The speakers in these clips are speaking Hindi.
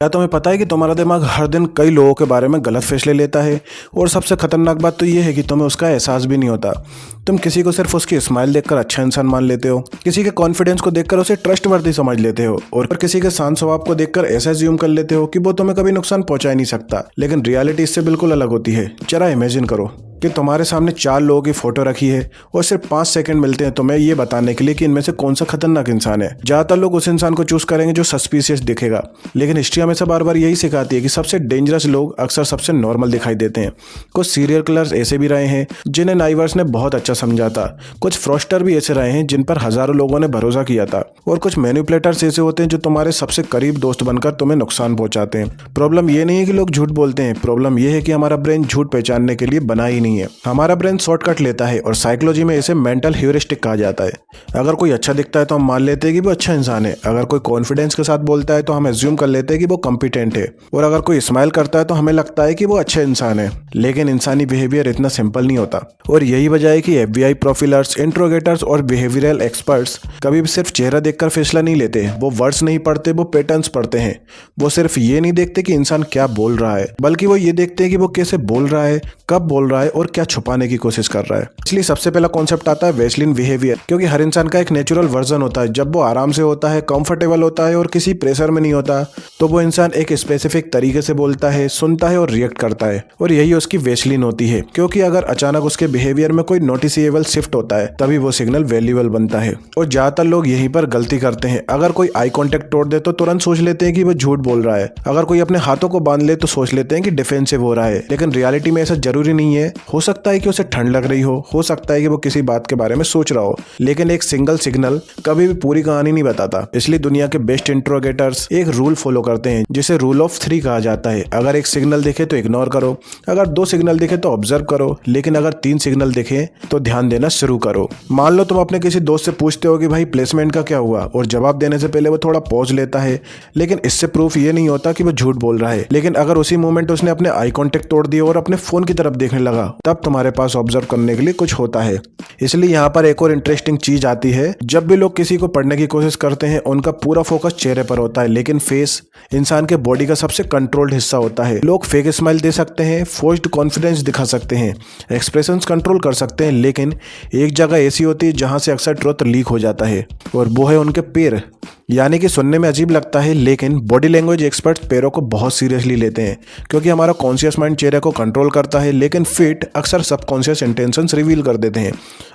क्या तुम्हें पता है कि तुम्हारा दिमाग हर दिन कई लोगों के बारे में गलत फैसले लेता है। और सबसे खतरनाक बात तो ये है कि तुम्हें उसका एहसास भी नहीं होता। तुम किसी को सिर्फ उसकी स्माइल देखकर अच्छा इंसान मान लेते हो, किसी के कॉन्फिडेंस को देखकर उसे ट्रस्टवर्दी समझ लेते हो, और फिर किसी के शांत स्वभाव को देखकर ऐसा एज्यूम कर लेते हो कि वो तुम्हें कभी नुकसान पहुंचा ही नहीं सकता। लेकिन रियलिटी इससे बिल्कुल अलग होती है। जरा इमेजिन करो कि तुम्हारे सामने 4 लोगों की फोटो रखी है और सिर्फ 5 सेकंड मिलते हैं तुम्हें ये बताने के लिए कि इनमें से कौन सा खतरनाक इंसान है। ज्यादातर लोग उस इंसान को चूज करेंगे जो सस्पिशियस दिखेगा, लेकिन हिस्ट्री हमें से बार बार यही सिखाती है कि सबसे डेंजरस लोग अक्सर सबसे नॉर्मल दिखाई देते हैं। कुछ सीरियल किलर्स ऐसे भी रहे हैं जिन्हें नाइवर्स ने बहुत अच्छा समझा था, कुछ फ्रॉस्टर भी ऐसे रहे हैं जिन पर हजारों लोगों ने भरोसा किया था, और कुछ मैनिपुलेटर्स ऐसे होते हैं जो तुम्हारे सबसे करीब दोस्त बनकर तुम्हें नुकसान पहुंचाते हैं। प्रॉब्लम ये नहीं है कि लोग झूठ बोलते हैं, प्रॉब्लम ये है कि हमारा ब्रेन झूठ पहचानने के लिए बना ही नहीं है। हमारा ब्रेन शॉर्टकट लेता है और साइकोलॉजी में इसे मेंटल ह्यूरिस्टिक कहा जाता है। अगर कोई अच्छा दिखता है तो हम मान लेते हैं कि वो अच्छा इंसान है, अगर कोई कॉन्फिडेंस के साथ बोलता है तो हम एज्यूम कर लेते हैं कि वो कॉम्पिटेंट है, और अगर कोई स्माइल करता है तो हमें लगता है कि वो अच्छा इंसान है। लेकिन इंसानी बिहेवियर इतना सिंपल नहीं होता, और यही वजह है कि FBI प्रोफाइलर्स, इंट्रोगेटर्स और बिहेवियरल एक्सपर्ट्स कभी भी सिर्फ चेहरा देखकर फैसला नहीं लेते। वो वर्ड्स नहीं पढ़ते, वो पैटर्न्स पढ़ते हैं। वो सिर्फ ये नहीं देखते कि इंसान क्या बोल रहा है, बल्कि वो ये देखते हैं कि वो कैसे बोल रहा है, कब बोल रहा है और क्या छुपाने की कोशिश कर रहा है। इसलिए सबसे पहला कॉन्सेप्ट आता है वेस्लिन बिहेवियर, क्योंकि हर इंसान का एक नेचुरल वर्जन होता है। जब वो आराम से होता है, कंफर्टेबल होता है और किसी प्रेशर में नहीं होता, तो वो इंसान एक स्पेसिफिक तरीके से बोलता है, सुनता है और रिएक्ट करता है, और यही उसकी वेस्लिन होती है। क्योंकि अगर अचानक उसके बिहेवियर में कोई नोटिसेबल शिफ्ट होता है, तभी वो सिग्नल वैल्यूएबल बनता है। और ज्यादातर लोग यहीं पर गलती करते हैं। अगर कोई आई कॉन्टेक्ट तोड़ दे तो तुरंत सोच लेते हैं कि वो झूठ बोल रहा है। अगर कोई अपने हाथों को बांध ले तो सोच लेते हैं कि डिफेंसिव हो रहा है। लेकिन रियलिटी में ऐसा जरूरी नहीं है। हो सकता है कि उसे ठंड लग रही हो सकता है कि वो किसी बात के बारे में सोच रहा हो, लेकिन एक सिंगल सिग्नल कभी भी पूरी कहानी नहीं बताता। इसलिए दुनिया के बेस्ट इंट्रोगेटर्स एक रूल फॉलो करते हैं जिसे रूल ऑफ 3 कहा जाता है। अगर एक सिग्नल दिखे तो इग्नोर करो, अगर 2 सिग्नल दिखे तो ऑब्जर्व करो, लेकिन अगर 3 सिग्नल दिखे तो ध्यान देना शुरू करो। मान लो तुम अपने किसी दोस्त से पूछते हो कि भाई प्लेसमेंट का क्या हुआ, और जवाब देने से पहले वो थोड़ा पॉज लेता है, लेकिन इससे प्रूफ ये नहीं होता कि वो झूठ बोल रहा है। लेकिन अगर उसी मोमेंट उसने अपने आई कॉन्टेक्ट तोड़ दिया और अपने फोन की तरफ देखने लगा, तब तुम्हारे पास ऑब्जर्व करने के लिए कुछ होता है। इसलिए यहाँ पर एक और इंटरेस्टिंग चीज आती है। जब भी लोग किसी को पढ़ने की कोशिश करते हैं, उनका पूरा फोकस चेहरे पर होता है, लेकिन फेस इंसान के बॉडी का सबसे कंट्रोल्ड हिस्सा होता है। लोग फेक स्माइल दे सकते हैं, फोर्स्ड कॉन्फिडेंस दिखा सकते हैं, एक्सप्रेशंस कंट्रोल कर सकते हैं, लेकिन एक जगह ऐसी होती है जहां से अक्सर ट्रुथ लीक हो जाता है, और वो है उनके पैर। यानी कि सुनने में अजीब लगता है, लेकिन बॉडी लैंग्वेज एक्सपर्ट्स पैरों को बहुत सीरियसली लेते हैं, क्योंकि हमारा कॉन्शियस माइंड चेहरे को कंट्रोल करता है, लेकिन फीट अक्सर सबकॉन्शियस इंटेंशंस रिवील कर देते हैं।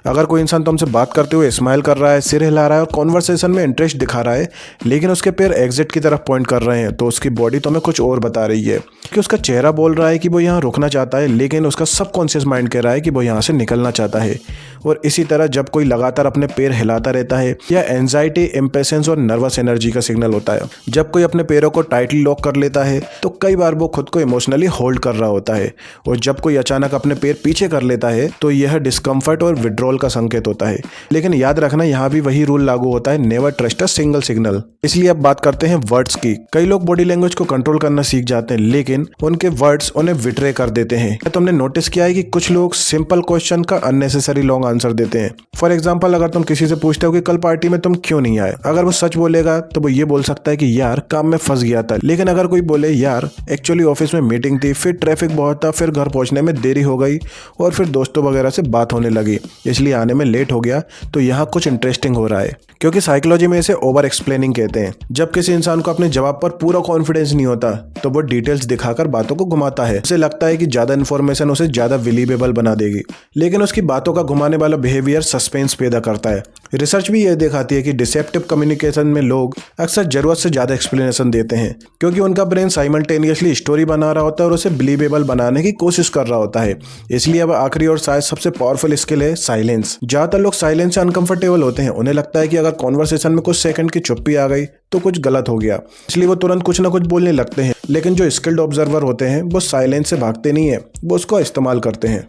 अगर कोई इंसान तुमसे बात करते हुए स्माइल कर रहा है, सिर हिला रहा है और कॉन्वर्सेशन में इंटरेस्ट दिखा रहा है, लेकिन उसके पैर एग्जिट की तरफ पॉइंट कर रहे हैं, तो उसकी बॉडी तुम्हें कुछ और बता रही है। कि उसका चेहरा बोल रहा है कि वो यहाँ रुकना चाहता है, लेकिन उसका सबकॉन्शियस माइंड कह रहा है कि वो यहाँ से निकलना चाहता है। और इसी तरह जब कोई लगातार अपने पैर हिलाता रहता है, या एंजाइटी, इम्पेशेंस और नर्वस एनर्जी का सिग्नल होता है। जब कोई अपने पैरों को टाइटली लॉक कर लेता है, तो कई बार वो खुद को इमोशनली होल्ड कर रहा होता है। और जब कोई अचानक अपने पैर पीछे कर लेता है, तो यह डिस्कम्फर्ट और विड्रॉल का संकेत होता है। लेकिन याद रखना, यहाँ भी वही रूल लागू होता है, never trust a single signal. इसलिए अब बात करते हैं वर्ड्स की। कई लोग बॉडी लैंग्वेज को कंट्रोल करना सीख जाते हैं, लेकिन उनके वर्ड्स उन्हें विट्रे कर देते हैं। तुमने नोटिस किया है कि कुछ लोग सिंपल क्वेश्चन का अननेसेसरी लॉन्ग आंसर देते हैं। फॉर एग्जाम्पल, अगर तुम किसी से पूछते हो कि कल पार्टी में तुम क्यों नहीं आए, अगर वो सच बोलेगा तो वो ये बोल सकता है कि यार काम में फंस गया था। लेकिन अगर कोई बोले यार एक्चुअली ऑफिस में मीटिंग थी, फिर ट्रैफिक बहुत था, फिर घर पहुंचने में देरी हो गई, और फिर दोस्तों वगैरह से बात होने लगी, इसलिए आने में लेट हो गया, तो यहाँ कुछ इंटरेस्टिंग हो रहा है। क्योंकि साइकोलॉजी में इसे ओवर एक्सप्लेनिंग कहते हैं। जब किसी इंसान को अपने जवाब पर पूरा कॉन्फिडेंस नहीं होता, तो वो डिटेल्स दिखाकर बातों को घुमाता है। उसे लगता है कि ज्यादा इन्फॉर्मेशन उसे ज्यादा बिलीवेबल बना देगी, लेकिन उसकी बातों का घुमाने वाला बिहेवियर सस्पेंस पैदा करता है। रिसर्च भी यह दिखाती है कि डिसेप्टिव कम्युनिकेशन में लोग अक्सर जरूरत से ज्यादा एक्सप्लेनेशन देते हैं, क्योंकि उनका ब्रेन साइमल्टेनियसली स्टोरी बना रहा होता है और उसे बिलीवेबल बनाने की कोशिश कर रहा होता है। इसलिए अब आखिरी और शायद सबसे पावरफुल स्किल है साइलेंस। ज्यादातर लोग साइलेंस से अनकंफर्टेबल होते हैं। उन्हें लगता है कि अगर कॉन्वर्सेशन में कुछ सेकंड की चुप्पी आ गई तो कुछ गलत हो गया, इसलिए वो तुरंत कुछ ना कुछ बोलने लगते हैं। लेकिन जो स्किल्ड ऑब्जर्वर होते हैं वो साइलेंस से भागते नहीं है, वो उसको इस्तेमाल करते हैं।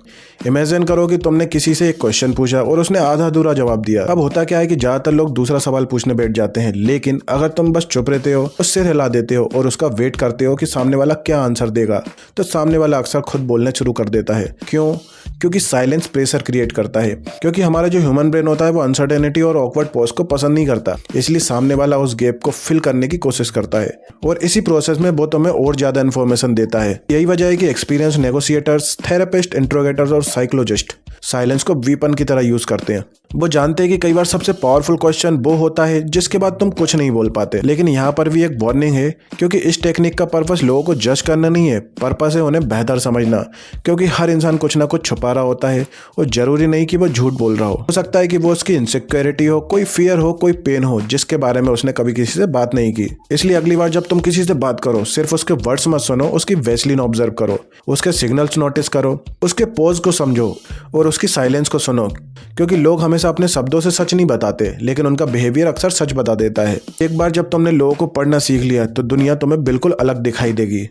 इमेजिन करो कि तुमने किसी से एक क्वेश्चन पूछा और उसने आधा अधूरा जवाब दिया। अब होता क्या है कि ज़्यादातर लोग दूसरा सवाल पूछने बैठ जाते हैं, लेकिन अगर तुम बस चुप रहते हो, उससे हिला देते हो और उसका वेट करते हो कि सामने वाला क्या आंसर देगा, तो सामने वाला अक्सर खुद बोलने शुरू कर देता है। क्यों? क्योंकि साइलेंस प्रेशर क्रिएट करता है, क्योंकि हमारा जो ह्यूमन ब्रेन होता है वो अनसर्टेनिटी और ऑकवर्ड पॉज को पसंद नहीं करता, इसलिए सामने वाला उस गैप को फिल करने की कोशिश करता है और इसी प्रोसेस में वो तुम्हें और ज्यादा इन्फॉर्मेशन देता है। यही वजह है कि एक्सपीरियंस नेगोशिएटर्स, थेरेपिस्ट, इंट्रोगेटर्स और साइकोलॉजिस्ट साइलेंस को वीपन की तरह यूज करते हैं। वो जानते हैं कि कई बार सबसे पावरफुल क्वेश्चन वो होता है जिसके बाद तुम कुछ नहीं बोल पाते। लेकिन यहाँ पर भी एक वार्निंग है, क्योंकि इस टेक्निक का पर्पस लोगों को जज करना नहीं है, पर्पस है उन्हें बेहतर समझना। क्योंकि हर इंसान कुछ ना कुछ छुपा रहा होता है और जरूरी नहीं कि वो झूठ बोल रहा हो सकता है कि वो उसकी इनसिक्योरिटी हो, कोई फियर हो, कोई पेन हो जिसके बारे में उसने कभी किसी से बात नहीं की। इसलिए अगली बार जब तुम किसी से बात करो, सिर्फ उसके वर्ड्स मत सुनो, उसकी वैसलीन ऑब्जर्व करो, उसके सिग्नल्स नोटिस करो, उसके पोज को समझो और उसकी साइलेंस को सुनो। क्योंकि लोग हमेशा अपने शब्दों से सच नहीं बताते, लेकिन उनका बिहेवियर अक्सर सच बता देता है। एक बार जब तुमने लोगों को पढ़ना सीख लिया तो दुनिया तुम्हें बिल्कुल अलग दिखाई देगी।